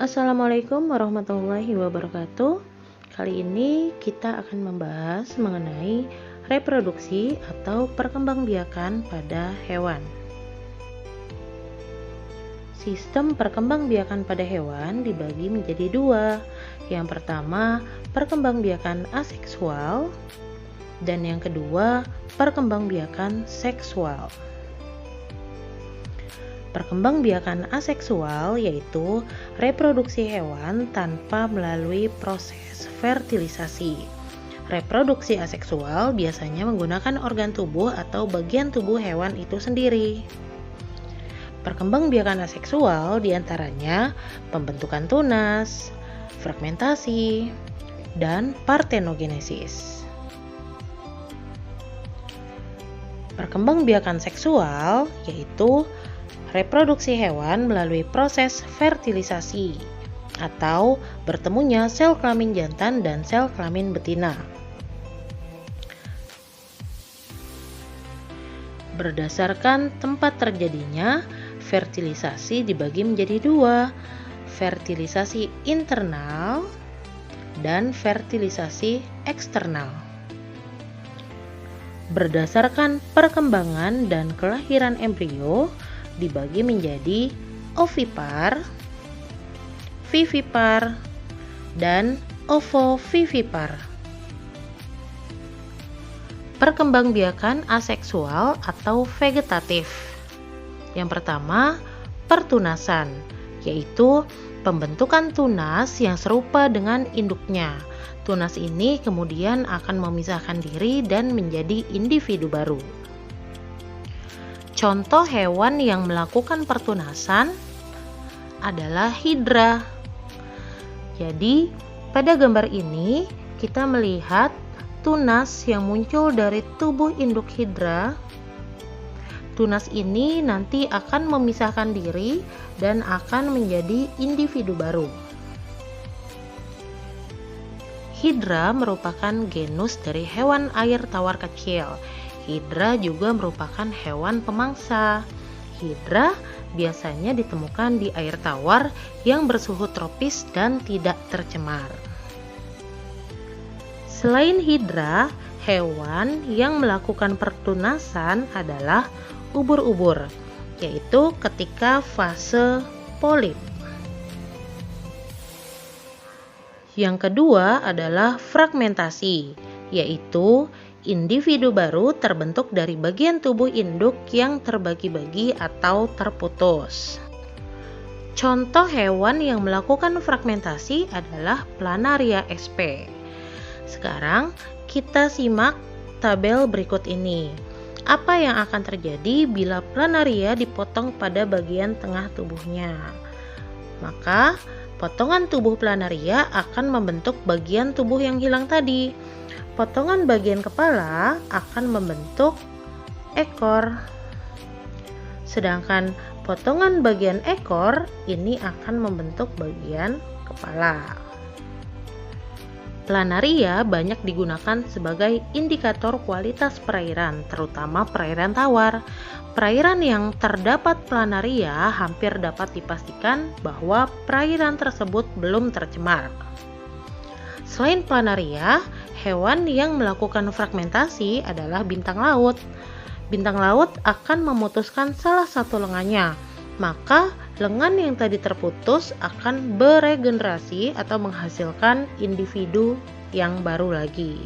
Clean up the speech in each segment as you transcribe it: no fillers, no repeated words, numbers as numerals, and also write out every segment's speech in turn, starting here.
Assalamualaikum warahmatullahi wabarakatuh. Kali ini kita akan membahas mengenai reproduksi atau perkembangbiakan pada hewan. Sistem perkembangbiakan pada hewan dibagi menjadi dua. Yang pertama, perkembangbiakan aseksual, dan yang kedua, perkembangbiakan seksual. Perkembangbiakan aseksual yaitu reproduksi hewan tanpa melalui proses fertilisasi. Reproduksi aseksual biasanya menggunakan organ tubuh atau bagian tubuh hewan itu sendiri. Perkembangbiakan aseksual diantaranya pembentukan tunas, fragmentasi, dan partenogenesis. Perkembangbiakan seksual yaitu reproduksi hewan melalui proses fertilisasi atau bertemunya sel kelamin jantan dan sel kelamin betina. Berdasarkan tempat terjadinya, fertilisasi dibagi menjadi dua, fertilisasi internal dan fertilisasi eksternal. Berdasarkan perkembangan dan kelahiran embrio, dibagi menjadi ovipar, vivipar, dan ovovivipar. Perkembangbiakan aseksual atau vegetatif. Yang pertama, pertunasan, yaitu pembentukan tunas yang serupa dengan induknya. Tunas ini kemudian akan memisahkan diri dan menjadi individu baru. Contoh hewan yang melakukan pertunasan adalah hidra. Jadi, pada gambar ini kita melihat tunas yang muncul dari tubuh induk hidra. Tunas ini nanti akan memisahkan diri dan akan menjadi individu baru. Hidra merupakan genus dari hewan air tawar kecil. Hidra juga merupakan hewan pemangsa. Hidra biasanya ditemukan di air tawar yang bersuhu tropis dan tidak tercemar. Selain hidra, hewan yang melakukan pertunasan adalah ubur-ubur, yaitu ketika fase polip. Yang kedua adalah fragmentasi, yaitu individu baru terbentuk dari bagian tubuh induk yang terbagi-bagi atau terputus. Contoh hewan yang melakukan fragmentasi adalah Planaria sp. Sekarang kita simak tabel berikut ini. Apa yang akan terjadi bila Planaria dipotong pada bagian tengah tubuhnya? Maka potongan tubuh Planaria akan membentuk bagian tubuh yang hilang tadi. Potongan bagian kepala akan membentuk ekor. Sedangkan potongan bagian ekor ini akan membentuk bagian kepala. Planaria banyak digunakan sebagai indikator kualitas perairan, terutama perairan tawar. Perairan yang terdapat planaria hampir dapat dipastikan bahwa perairan tersebut belum tercemar. Selain planaria, hewan yang melakukan fragmentasi adalah bintang laut. Bintang laut akan memutuskan salah satu lengannya, maka lengan yang tadi terputus akan beregenerasi atau menghasilkan individu yang baru lagi.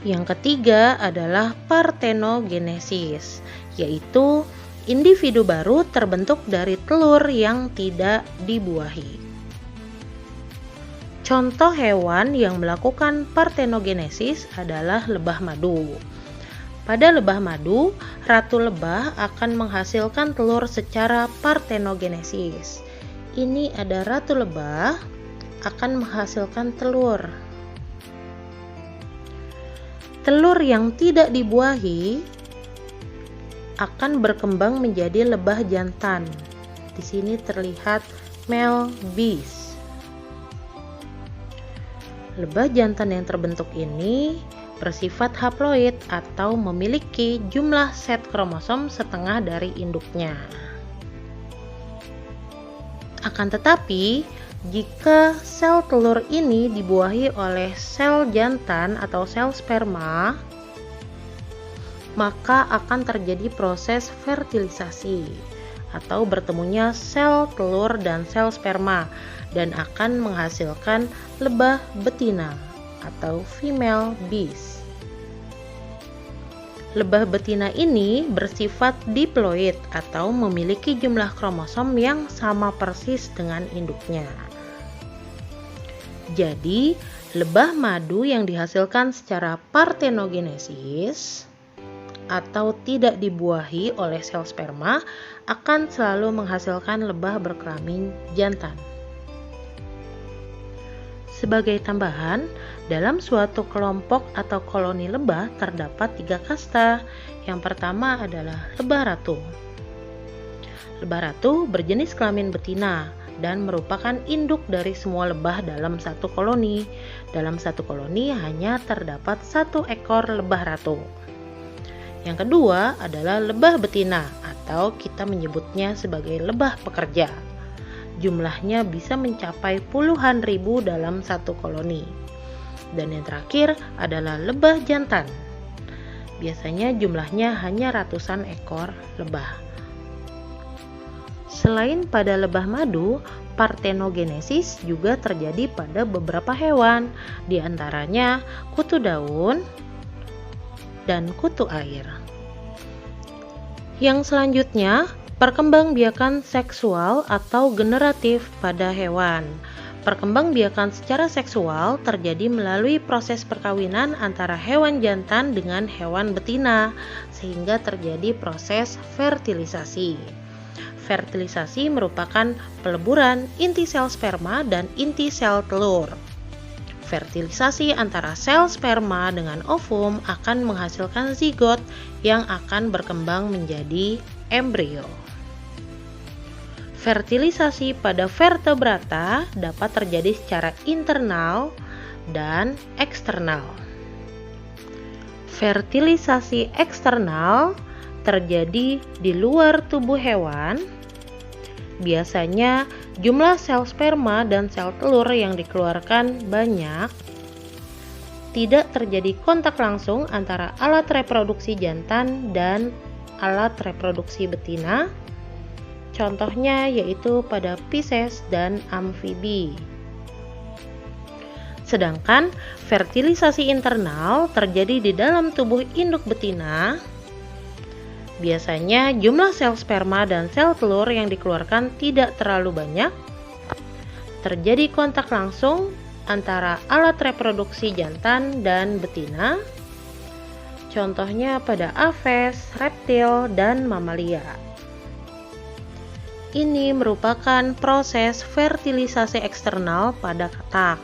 Yang ketiga adalah partenogenesis, yaitu individu baru terbentuk dari telur yang tidak dibuahi. Contoh hewan yang melakukan partenogenesis adalah lebah madu. Pada lebah madu, ratu lebah akan menghasilkan telur secara partenogenesis. Ini ada ratu lebah akan menghasilkan telur. Telur yang tidak dibuahi akan berkembang menjadi lebah jantan. Di sini terlihat male bees. Lebah jantan yang terbentuk ini bersifat haploid atau memiliki jumlah set kromosom setengah dari induknya. Akan tetapi, jika sel telur ini dibuahi oleh sel jantan atau sel sperma, maka akan terjadi proses fertilisasi atau bertemunya sel telur dan sel sperma dan akan menghasilkan lebah betina atau female bees. Lebah betina ini bersifat diploid atau memiliki jumlah kromosom yang sama persis dengan induknya. Jadi, lebah madu yang dihasilkan secara partenogenesis atau tidak dibuahi oleh sel sperma akan selalu menghasilkan lebah berkelamin jantan. Sebagai tambahan, dalam suatu kelompok atau koloni lebah terdapat 3 kasta. Yang pertama adalah lebah ratu. Lebah ratu berjenis kelamin betina dan merupakan induk dari semua lebah dalam satu koloni. Dalam satu koloni hanya terdapat 1 ekor lebah ratu. Yang kedua adalah lebah betina atau kita menyebutnya sebagai lebah pekerja. Jumlahnya bisa mencapai puluhan ribu dalam satu koloni. Dan yang terakhir adalah lebah jantan. Biasanya jumlahnya hanya ratusan ekor lebah. Selain pada lebah madu, partenogenesis juga terjadi pada beberapa hewan, di antaranya kutu daun dan kutu air. Yang selanjutnya, perkembangbiakan seksual atau generatif pada hewan. Perkembangbiakan secara seksual terjadi melalui proses perkawinan antara hewan jantan dengan hewan betina, sehingga terjadi proses fertilisasi. Fertilisasi merupakan peleburan inti sel sperma dan inti sel telur. Fertilisasi antara sel sperma dengan ovum akan menghasilkan zigot yang akan berkembang menjadi embrio. Fertilisasi pada vertebrata dapat terjadi secara internal dan eksternal. Fertilisasi eksternal terjadi di luar tubuh hewan. Biasanya jumlah sel sperma dan sel telur yang dikeluarkan banyak. Tidak terjadi kontak langsung antara alat reproduksi jantan dan alat reproduksi betina. Contohnya yaitu pada Pisces dan amfibi. Sedangkan fertilisasi internal terjadi di dalam tubuh induk betina. Biasanya jumlah sel sperma dan sel telur yang dikeluarkan tidak terlalu banyak. Terjadi kontak langsung antara alat reproduksi jantan dan betina. Contohnya pada aves, reptil, dan mamalia. Ini merupakan proses fertilisasi eksternal pada katak.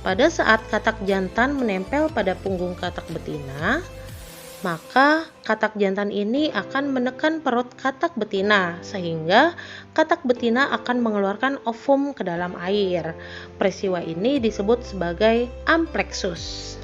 Pada saat katak jantan menempel pada punggung katak betina, maka katak jantan ini akan menekan perut katak betina sehingga katak betina akan mengeluarkan ovum ke dalam air. Peristiwa ini disebut sebagai amplexus.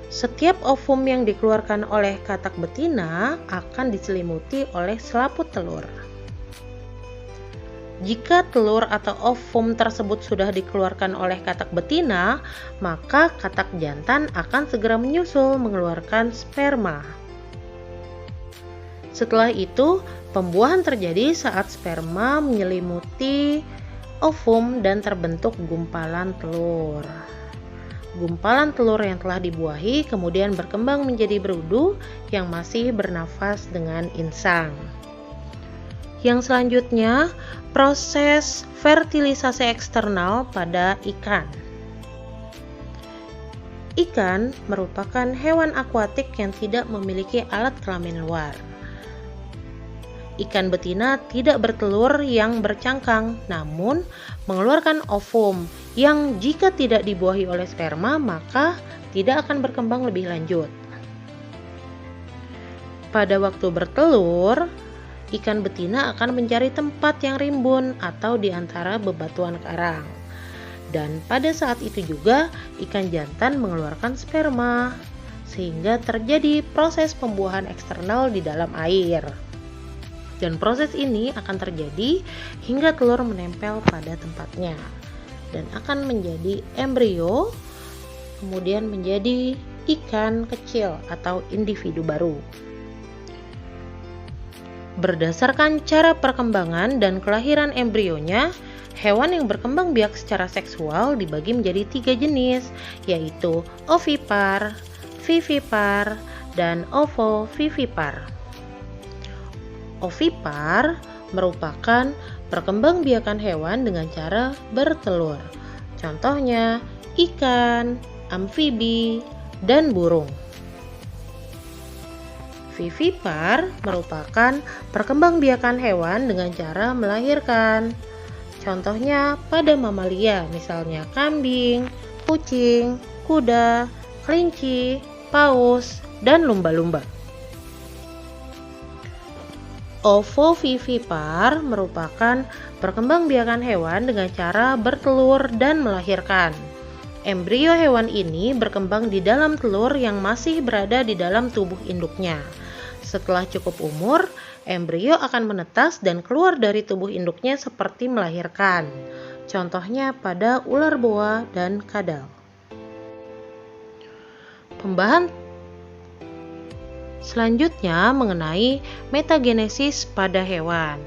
Setiap ovum yang dikeluarkan oleh katak betina akan diselimuti oleh selaput telur. Jika telur atau ovum tersebut sudah dikeluarkan oleh katak betina, maka katak jantan akan segera menyusul mengeluarkan sperma. Setelah itu, pembuahan terjadi saat sperma menyelimuti ovum dan terbentuk gumpalan telur. Gumpalan telur yang telah dibuahi kemudian berkembang menjadi berudu yang masih bernafas dengan insang. Yang selanjutnya, proses fertilisasi eksternal pada ikan. Ikan merupakan hewan akuatik yang tidak memiliki alat kelamin luar. Ikan betina tidak bertelur yang bercangkang, namun mengeluarkan ovum yang jika tidak dibuahi oleh sperma maka tidak akan berkembang lebih lanjut. Pada waktu bertelur, ikan betina akan mencari tempat yang rimbun atau di antara bebatuan karang. Dan pada saat itu juga ikan jantan mengeluarkan sperma, sehingga terjadi proses pembuahan eksternal di dalam air. Dan proses ini akan terjadi hingga telur menempel pada tempatnya dan akan menjadi embrio, kemudian menjadi ikan kecil atau individu baru. Berdasarkan cara perkembangan dan kelahiran embrionya, hewan yang berkembang biak secara seksual dibagi menjadi 3 jenis, yaitu ovipar, vivipar, dan ovovivipar. Ovipar merupakan perkembangbiakan hewan dengan cara bertelur. Contohnya ikan, amfibi, dan burung. Vivipar merupakan perkembangbiakan hewan dengan cara melahirkan. Contohnya pada mamalia, misalnya kambing, kucing, kuda, kelinci, paus, dan lumba-lumba. Ovovivipar merupakan perkembangbiakan hewan dengan cara bertelur dan melahirkan. Embrio hewan ini berkembang di dalam telur yang masih berada di dalam tubuh induknya. Setelah cukup umur, embrio akan menetas dan keluar dari tubuh induknya seperti melahirkan. Contohnya pada ular boa dan kadal. Pembahasan selanjutnya mengenai metagenesis pada hewan.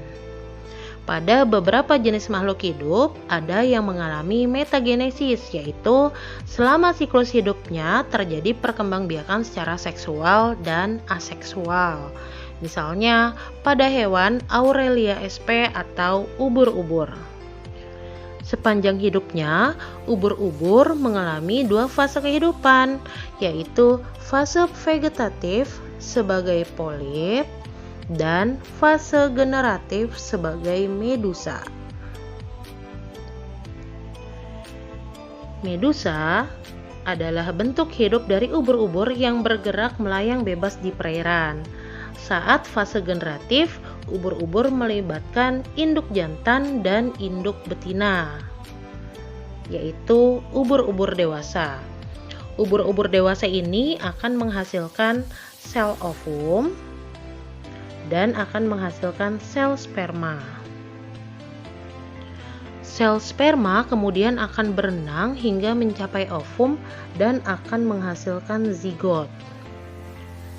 Pada beberapa jenis makhluk hidup, ada yang mengalami metagenesis, yaitu selama siklus hidupnya terjadi perkembangbiakan secara seksual dan aseksual. Misalnya pada hewan Aurelia sp atau ubur-ubur. Sepanjang hidupnya, ubur-ubur mengalami 2 fase kehidupan, yaitu fase vegetatif sebagai polip dan fase generatif sebagai medusa. Medusa adalah bentuk hidup dari ubur-ubur yang bergerak melayang bebas di perairan. Saat fase generatif, ubur-ubur melibatkan induk jantan dan induk betina, yaitu ubur-ubur dewasa. Ubur-ubur dewasa ini akan menghasilkan sel ovum dan akan menghasilkan sel sperma. Sel sperma kemudian akan berenang hingga mencapai ovum dan akan menghasilkan zigot.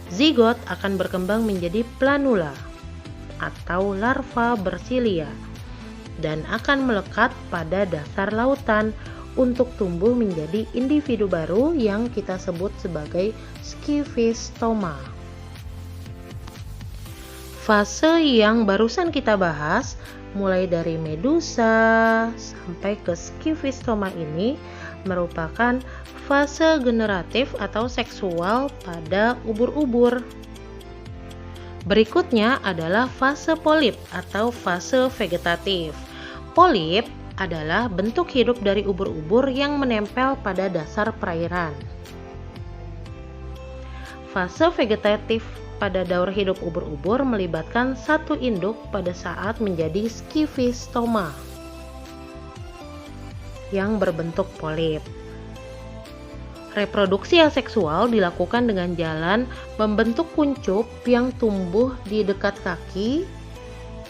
Zigot akan berkembang menjadi planula atau larva bersilia dan akan melekat pada dasar lautan untuk tumbuh menjadi individu baru yang kita sebut sebagai skifistoma. Fase yang barusan kita bahas, mulai dari medusa sampai ke skifistoma ini merupakan fase generatif atau seksual pada ubur-ubur. Berikutnya adalah fase polip atau fase vegetatif. Polip adalah bentuk hidup dari ubur-ubur yang menempel pada dasar perairan. Fase vegetatif pada daur hidup ubur-ubur melibatkan satu induk pada saat menjadi skifistoma yang berbentuk polip. Reproduksi aseksual dilakukan dengan jalan membentuk kuncup yang tumbuh di dekat kaki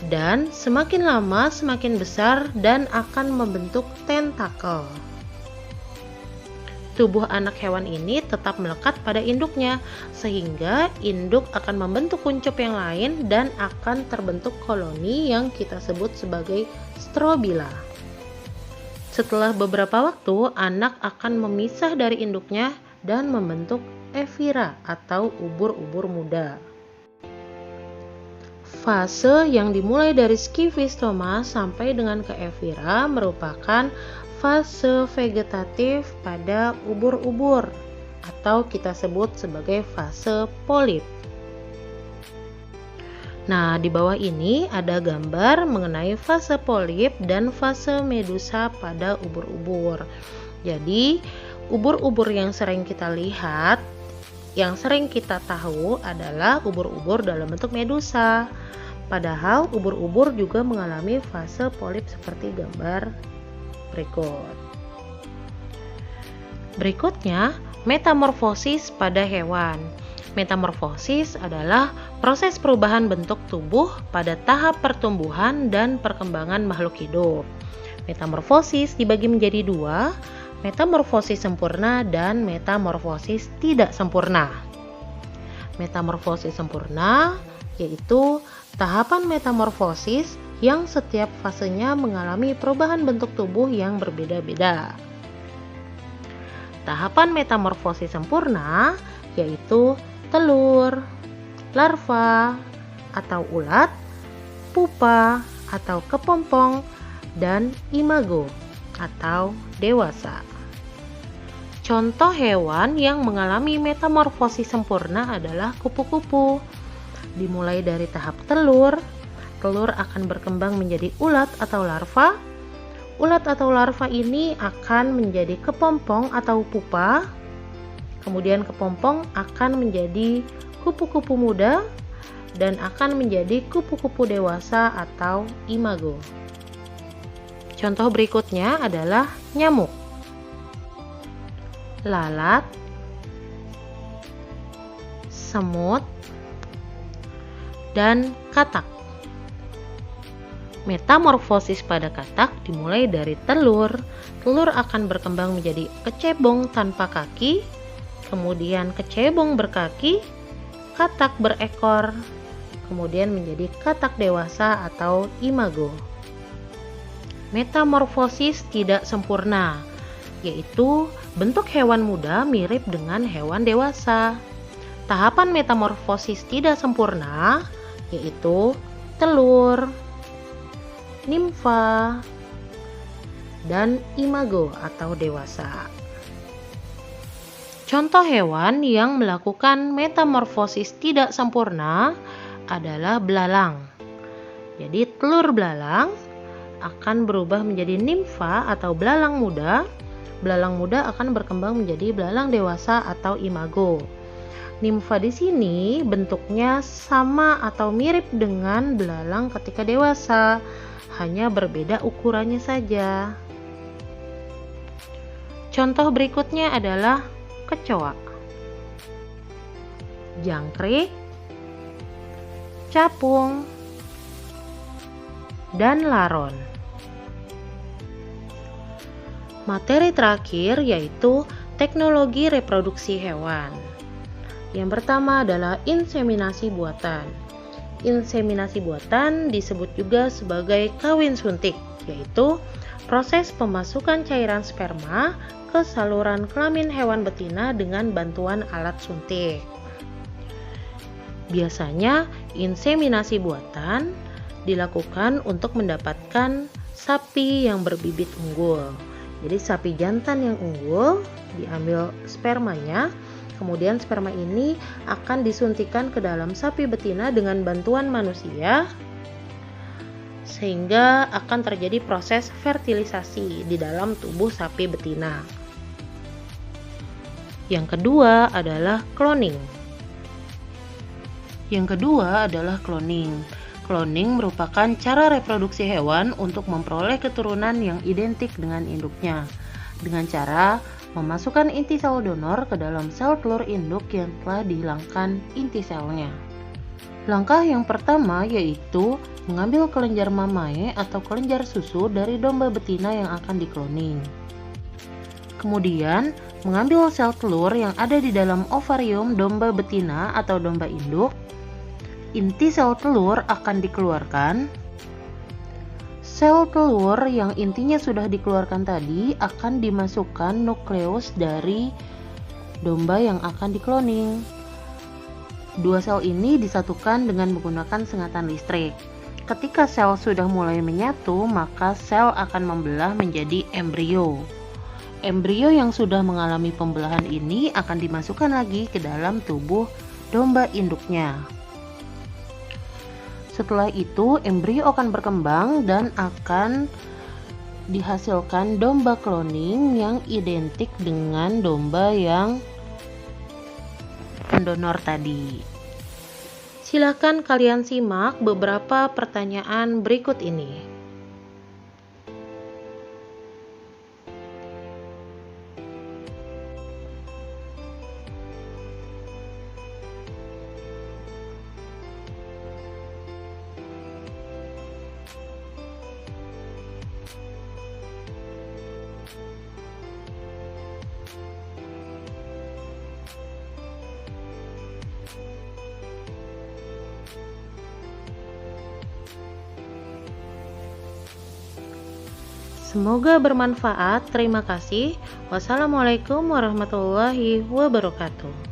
dan semakin lama semakin besar dan akan membentuk tentakel. Tubuh anak hewan ini tetap melekat pada induknya sehingga induk akan membentuk kuncup yang lain dan akan terbentuk koloni yang kita sebut sebagai strobila. Setelah beberapa waktu, anak akan memisah dari induknya dan membentuk evira atau ubur-ubur muda. Fase yang dimulai dari skifistoma sampai dengan ke evira merupakan fase vegetatif pada ubur-ubur atau kita sebut sebagai fase polip. Nah, di bawah ini ada gambar mengenai fase polip dan fase medusa pada ubur-ubur. Jadi, ubur-ubur yang sering kita lihat, yang sering kita tahu adalah ubur-ubur dalam bentuk medusa. Padahal ubur-ubur juga mengalami fase polip seperti gambar berikut. Berikutnya, metamorfosis pada hewan. Metamorfosis adalah proses perubahan bentuk tubuh pada tahap pertumbuhan dan perkembangan makhluk hidup. Metamorfosis dibagi menjadi dua, metamorfosis sempurna dan metamorfosis tidak sempurna. Metamorfosis sempurna yaitu tahapan metamorfosis yang setiap fasenya mengalami perubahan bentuk tubuh yang berbeda-beda. Tahapan metamorfosis sempurna yaitu telur, larva atau ulat, pupa atau kepompong, dan imago atau dewasa. Contoh hewan yang mengalami metamorfosis sempurna adalah kupu-kupu. Dimulai dari tahap telur, telur akan berkembang menjadi ulat atau larva. Ulat atau larva ini akan menjadi kepompong atau pupa. Kemudian kepompong akan menjadi kupu-kupu muda dan akan menjadi kupu-kupu dewasa atau imago. Contoh berikutnya adalah nyamuk, lalat, semut, dan katak. Metamorfosis pada katak dimulai dari telur. Telur akan berkembang menjadi kecebong tanpa kaki, kemudian kecebong berkaki, katak berekor, kemudian menjadi katak dewasa atau imago. Metamorfosis tidak sempurna, yaitu bentuk hewan muda mirip dengan hewan dewasa. Tahapan metamorfosis tidak sempurna yaitu telur, nimfa, dan imago atau dewasa. Contoh hewan yang melakukan metamorfosis tidak sempurna adalah belalang. Jadi telur belalang akan berubah menjadi nimfa atau belalang muda. Belalang muda akan berkembang menjadi belalang dewasa atau imago. Nimfa di sini bentuknya sama atau mirip dengan belalang ketika dewasa, hanya berbeda ukurannya saja. Contoh berikutnya adalah kecoa, jangkrik, capung, dan laron. Materi terakhir yaitu teknologi reproduksi hewan. Yang pertama adalah inseminasi buatan. Inseminasi buatan disebut juga sebagai kawin suntik, yaitu proses pemasukan cairan sperma ke saluran kelamin hewan betina dengan bantuan alat suntik. Biasanya inseminasi buatan dilakukan untuk mendapatkan sapi yang berbibit unggul. Jadi sapi jantan yang unggul diambil spermanya, kemudian sperma ini akan disuntikan ke dalam sapi betina dengan bantuan manusia sehingga akan terjadi proses fertilisasi di dalam tubuh sapi betina. Yang kedua adalah cloning. Cloning merupakan cara reproduksi hewan untuk memperoleh keturunan yang identik dengan induknya dengan cara memasukkan inti sel donor ke dalam sel telur induk yang telah dihilangkan inti selnya. Langkah yang pertama yaitu mengambil kelenjar mamae atau kelenjar susu dari domba betina yang akan dikloning. Kemudian, mengambil sel telur yang ada di dalam ovarium domba betina atau domba induk. Inti sel telur akan dikeluarkan. Sel telur yang intinya sudah dikeluarkan tadi akan dimasukkan nukleus dari domba yang akan dikloning. Dua sel ini disatukan dengan menggunakan sengatan listrik. Ketika sel sudah mulai menyatu, maka sel akan membelah menjadi embrio. Embrio yang sudah mengalami pembelahan ini akan dimasukkan lagi ke dalam tubuh domba induknya. Setelah itu, embrio akan berkembang dan akan dihasilkan domba cloning yang identik dengan domba yang pendonor tadi. Silakan kalian simak beberapa pertanyaan berikut ini. Semoga bermanfaat. Terima kasih. Wassalamualaikum warahmatullahi wabarakatuh.